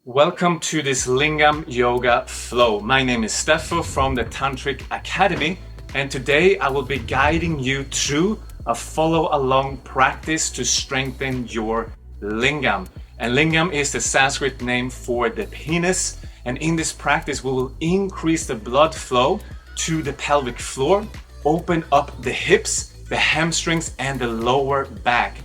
Welcome to this Lingam Yoga Flow. My name is Steffo from the Tantric Academy, and today I will be guiding you through a follow-along practice to strengthen your Lingam. And Lingam is the Sanskrit name for the penis, and in this practice we will increase the blood flow to the pelvic floor, open up the hips, the hamstrings, and the lower back.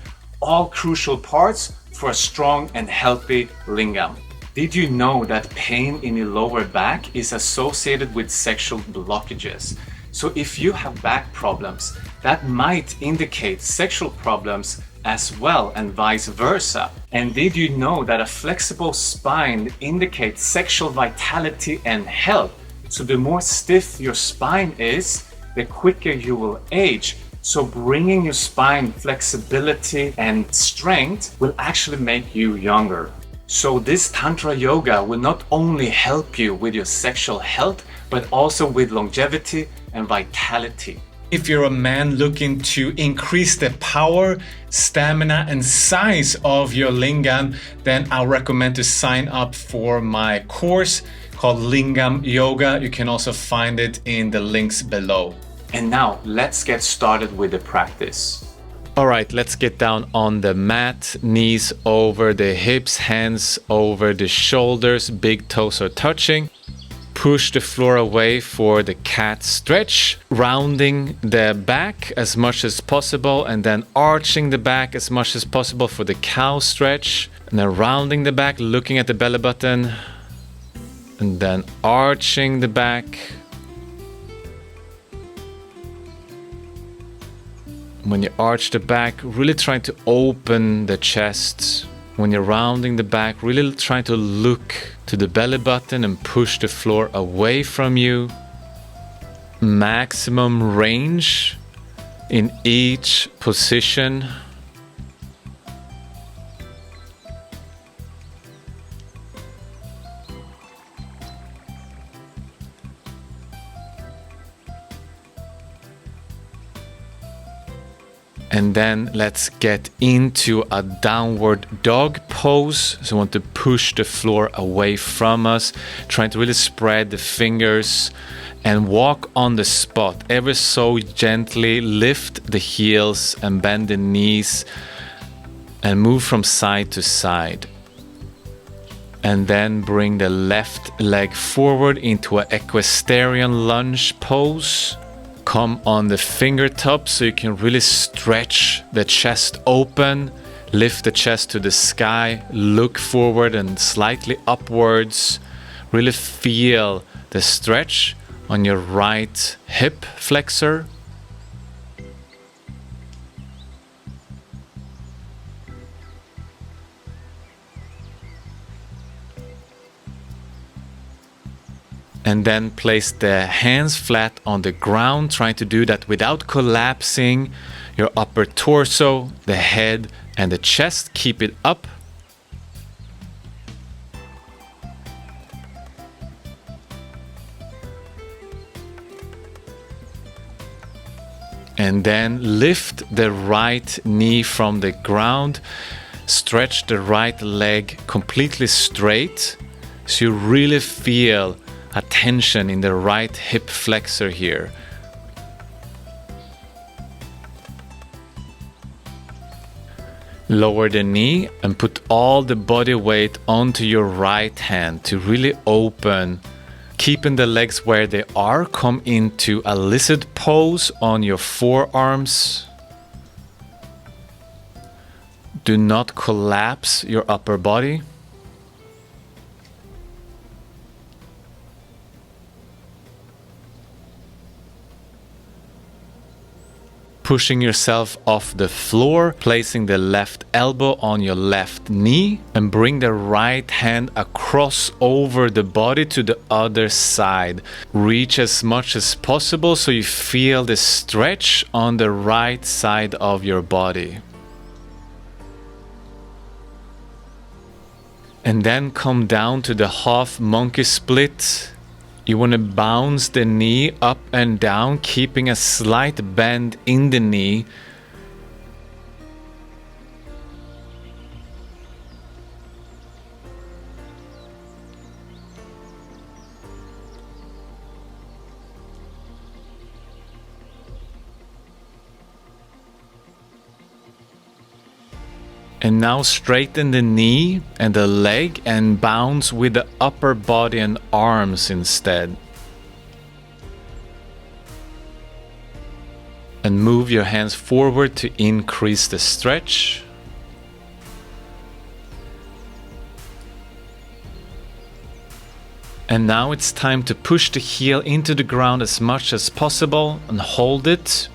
All crucial parts for a strong and healthy Lingam. Did you know that pain in your lower back is associated with sexual blockages? So if you have back problems, that might indicate sexual problems as well, and vice versa. And did you know that a flexible spine indicates sexual vitality and health? So the more stiff your spine is, the quicker you will age. So bringing your spine flexibility and strength will actually make you younger. So this Tantra Yoga will not only help you with your sexual health, but also with longevity and vitality. If you're a man looking to increase the power, stamina, and size of your Lingam, then I'll recommend to sign up for my course called Lingam Yoga. You can also find it in the links below. And now let's get started with the practice. All right, let's get down on the mat, knees over the hips, hands over the shoulders, big toes are touching. Push the floor away for the cat stretch, rounding the back as much as possible and then arching the back as much as possible for the cow stretch. And then rounding the back, looking at the belly button, and then arching the back. When you arch the back, really trying to open the chest. When you're rounding the back, really trying to look to the belly button and push the floor away from you. Maximum range in each position. And then let's get into a downward dog pose. So we want to push the floor away from us, trying to really spread the fingers and walk on the spot. Ever so gently lift the heels and bend the knees and move from side to side. And then bring the left leg forward into an equestrian lunge pose. Come on the fingertips so you can really stretch the chest open, lift the chest to the sky, look forward and slightly upwards. Really feel the stretch on your right hip flexor. And then place the hands flat on the ground, trying to do that without collapsing your upper torso, the head and the chest. Keep it up. And then lift the right knee from the ground. Stretch the right leg completely straight so you really feel a tension in the right hip flexor here. Lower the knee and put all the body weight onto your right hand to really open. Keeping the legs where they are, come into a lizard pose on your forearms. Do not collapse your upper body. Pushing yourself off the floor, placing the left elbow on your left knee and bring the right hand across over the body to the other side. Reach as much as possible so you feel the stretch on the right side of your body. And then come down to the half monkey split. You want to bounce the knee up and down, keeping a slight bend in the knee. And now straighten the knee and the leg and bounce with the upper body and arms instead. And move your hands forward to increase the stretch. And now it's time to push the heel into the ground as much as possible and hold it.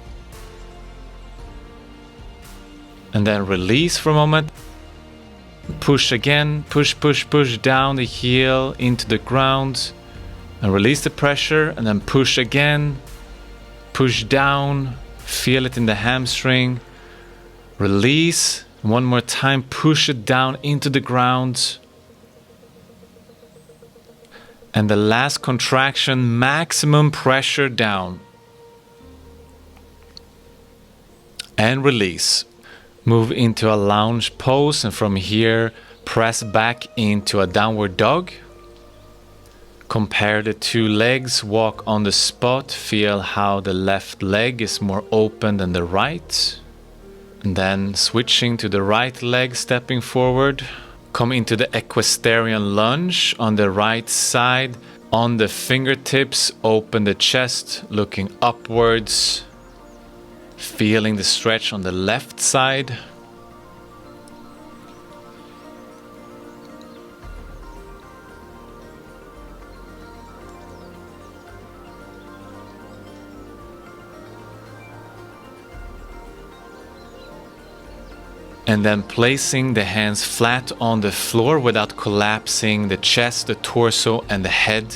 And then release for a moment. Push again, push down the heel into the ground. And release the pressure, and then push again. Push down, feel it in the hamstring. Release, one more time, push it down into the ground. And the last contraction, maximum pressure down. And release. Move into a lounge pose, and from here, press back into a downward dog. Compare the two legs, walk on the spot, feel how the left leg is more open than the right. And then switching to the right leg, stepping forward. Come into the Equestrian lunge on the right side. On the fingertips, open the chest, looking upwards. Feeling the stretch on the left side. And then placing the hands flat on the floor without collapsing the chest, the torso, and the head.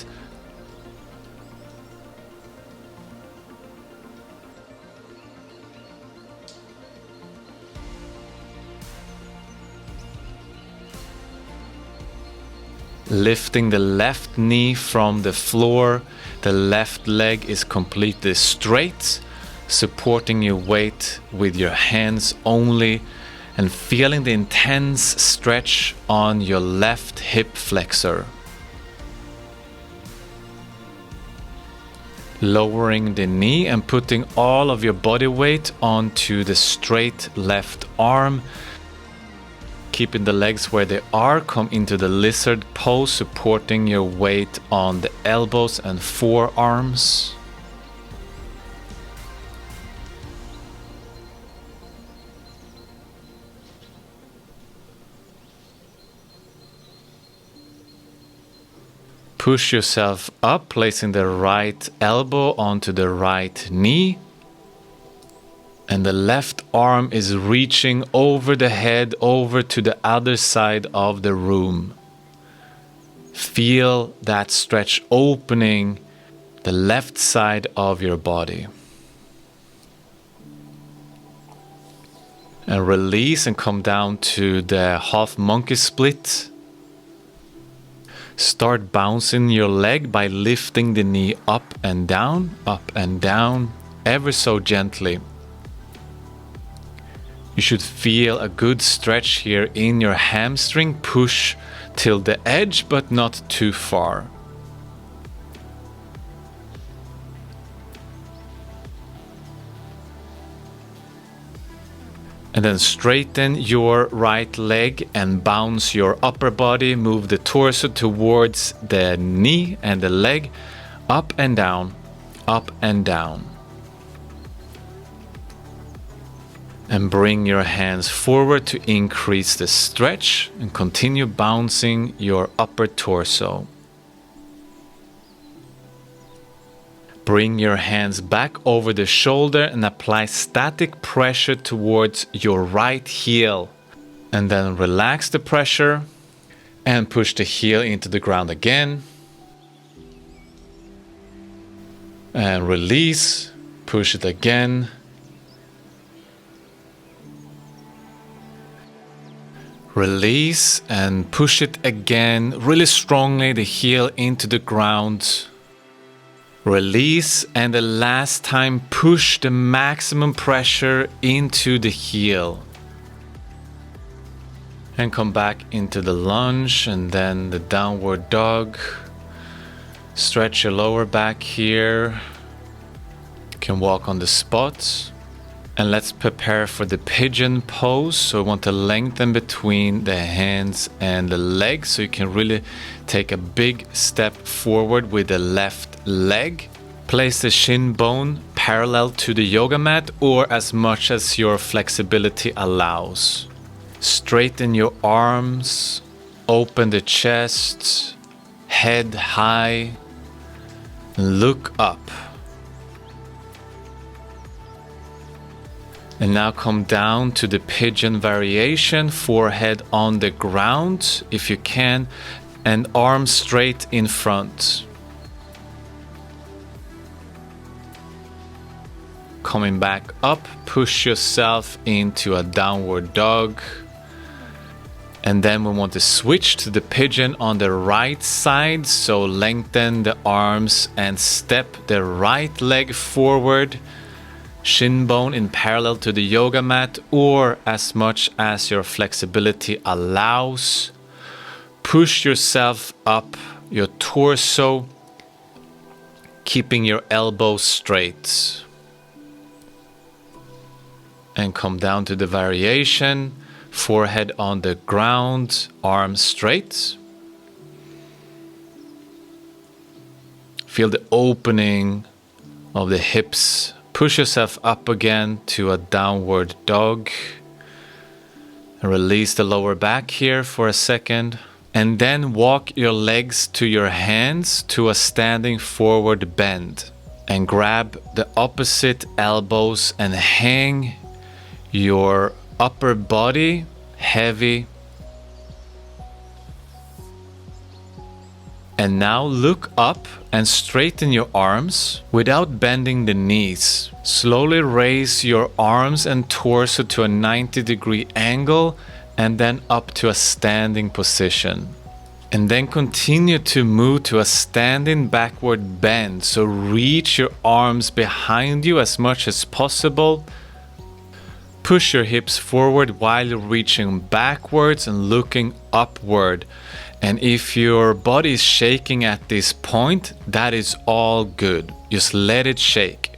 Lifting the left knee from the floor, the left leg is completely straight, supporting your weight with your hands only, and feeling the intense stretch on your left hip flexor. Lowering the knee and putting all of your body weight onto the straight left arm. Keeping the legs where they are, come into the lizard pose, supporting your weight on the elbows and forearms. Push yourself up, placing the right elbow onto the right knee. And the left arm is reaching over the head, over to the other side of the room. Feel that stretch opening the left side of your body. And release and come down to the half monkey split. Start bouncing your leg by lifting the knee up and down, ever so gently. You should feel a good stretch here in your hamstring. Push till the edge, but not too far. And then straighten your right leg and bounce your upper body. Move the torso towards the knee and the leg. Up and down, up and down. And bring your hands forward to increase the stretch and continue bouncing your upper torso. Bring your hands back over the shoulder and apply static pressure towards your right heel. And then relax the pressure and push the heel into the ground again. And release, push it again. Release and push it again, really strongly, the heel into the ground. Release, and the last time push the maximum pressure into the heel. And come back into the lunge and then the downward dog. Stretch your lower back here. You can walk on the spot. And let's prepare for the pigeon pose. So we want to lengthen between the hands and the legs, so you can really take a big step forward with the left leg. Place the shin bone parallel to the yoga mat or as much as your flexibility allows. Straighten your arms, open the chest, head high, look up. And now come down to the pigeon variation, forehead on the ground if you can, and arms straight in front. Coming back up, push yourself into a downward dog. And then we want to switch to the pigeon on the right side. So lengthen the arms and step the right leg forward. Shin bone in parallel to the yoga mat or as much as your flexibility allows. Push yourself up your torso, keeping your elbows straight. And come down to the variation, forehead on the ground, arms straight. Feel the opening of the hips. Push yourself up again to a downward dog. And release the lower back here for a second. And then walk your legs to your hands to a standing forward bend. And grab the opposite elbows and hang your upper body heavy. And now look up and straighten your arms without bending the knees. Slowly raise your arms and torso to a 90-degree angle and then up to a standing position. And then continue to move to a standing backward bend. So reach your arms behind you as much as possible. Push your hips forward while you're reaching backwards and looking upward. And if your body is shaking at this point, that is all good. Just let it shake.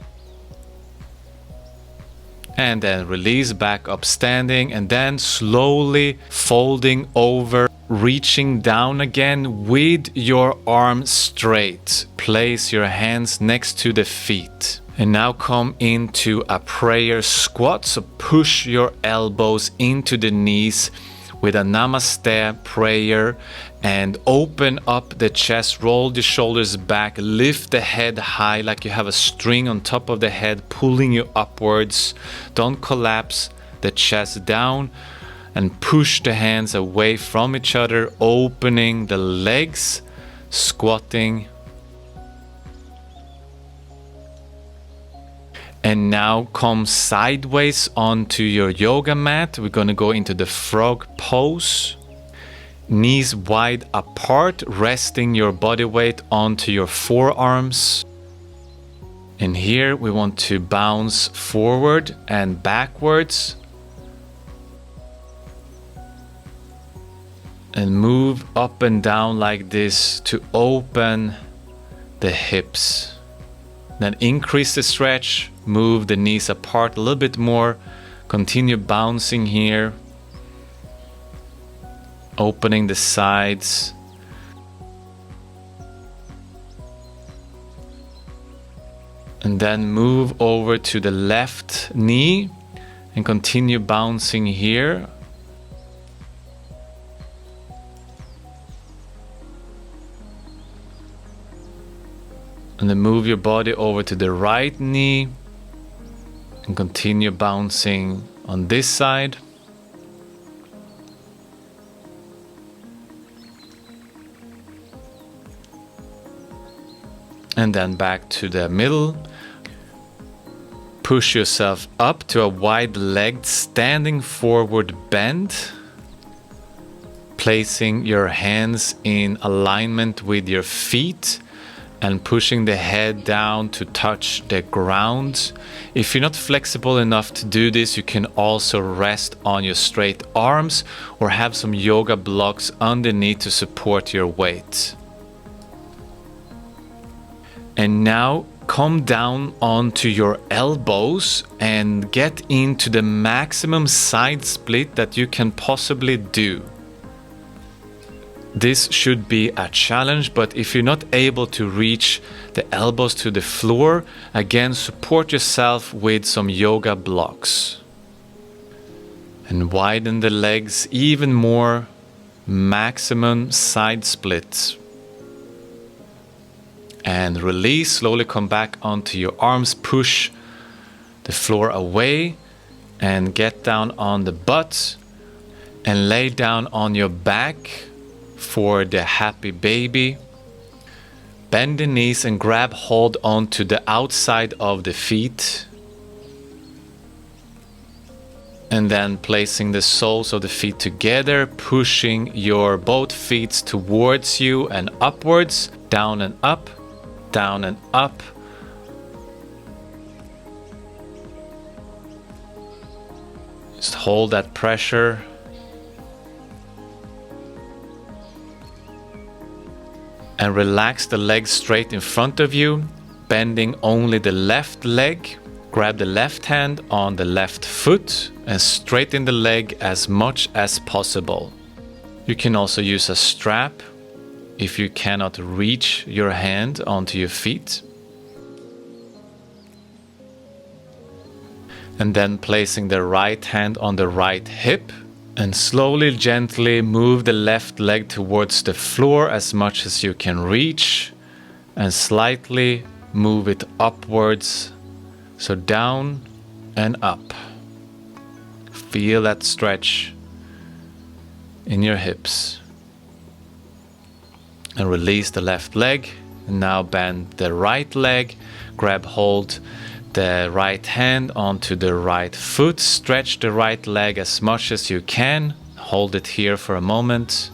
And then release back up standing and then slowly folding over, reaching down again with your arms straight. Place your hands next to the feet. And now come into a prayer squat. So push your elbows into the knees with a namaste prayer and open up the chest, roll the shoulders back, lift the head high like you have a string on top of the head pulling you upwards. Don't collapse the chest down and push the hands away from each other, opening the legs, squatting. And now come sideways onto your yoga mat. We're going to go into the frog pose. Knees wide apart, resting your body weight onto your forearms. And here we want to bounce forward and backwards. And move up and down like this to open the hips. Then increase the stretch, move the knees apart a little bit more, continue bouncing here, opening the sides. And then move over to the left knee and continue bouncing here. And then move your body over to the right knee and continue bouncing on this side. And then back to the middle. Push yourself up to a wide-legged standing forward bend. Placing your hands in alignment with your feet. And pushing the head down to touch the ground. If you're not flexible enough to do this, you can also rest on your straight arms or have some yoga blocks underneath to support your weight. And now come down onto your elbows and get into the maximum side split that you can possibly do. This should be a challenge, but if you're not able to reach the elbows to the floor, again, support yourself with some yoga blocks. And widen the legs even more, maximum side split. And release, slowly come back onto your arms, push the floor away and get down on the butt and lay down on your back for the happy baby. Bend the knees and grab hold onto the outside of the feet. And then placing the soles of the feet together, pushing your both feet towards you and upwards, down and up, down and up. Just hold that pressure. And relax the legs straight in front of you, bending only the left leg. Grab the left hand on the left foot and straighten the leg as much as possible. You can also use a strap if you cannot reach your hand onto your feet. And then placing the right hand on the right hip and slowly, gently move the left leg towards the floor as much as you can reach and slightly move it upwards. So down and up. Feel that stretch in your hips. And release the left leg. And now bend the right leg. Grab hold the right hand onto the right foot. Stretch the right leg as much as you can. Hold it here for a moment.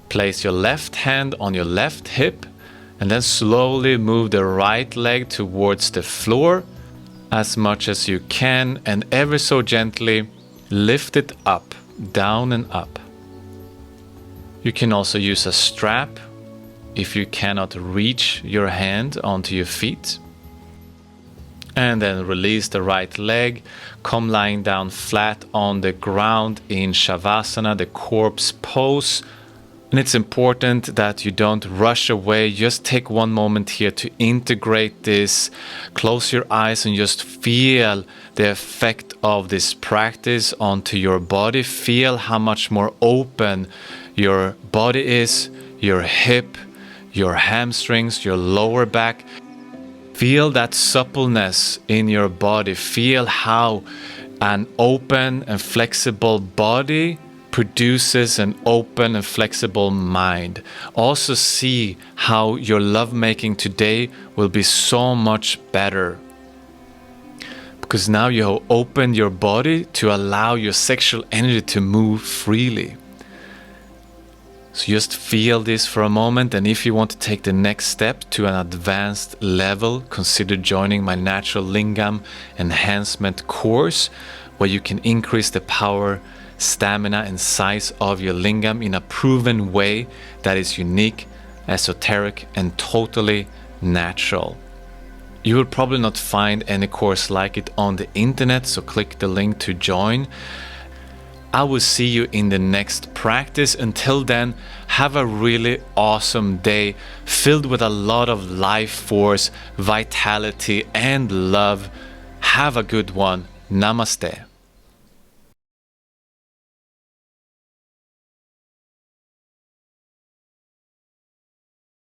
Place your left hand on your left hip and then slowly move the right leg towards the floor as much as you can and ever so gently lift it up, down and up. You can also use a strap if you cannot reach your hand onto your feet. And then release the right leg, come lying down flat on the ground in Shavasana, the corpse pose. And it's important that you don't rush away. Just take one moment here to integrate this. Close your eyes and just feel the effect of this practice onto your body. Feel how much more open your body is, your hip, your hamstrings, your lower back. Feel that suppleness in your body. Feel how an open and flexible body produces an open and flexible mind. Also see how your lovemaking today will be so much better. Because now you have opened your body to allow your sexual energy to move freely. So just feel this for a moment, and if you want to take the next step to an advanced level, consider joining my Natural Lingam Enhancement course, where you can increase the power, stamina and size of your lingam in a proven way that is unique, esoteric and totally natural. You will probably not find any course like it on the internet, so click the link to join. I will see you in the next practice. Until then, have a really awesome day filled with a lot of life force, vitality and love. Have a good one. Namaste.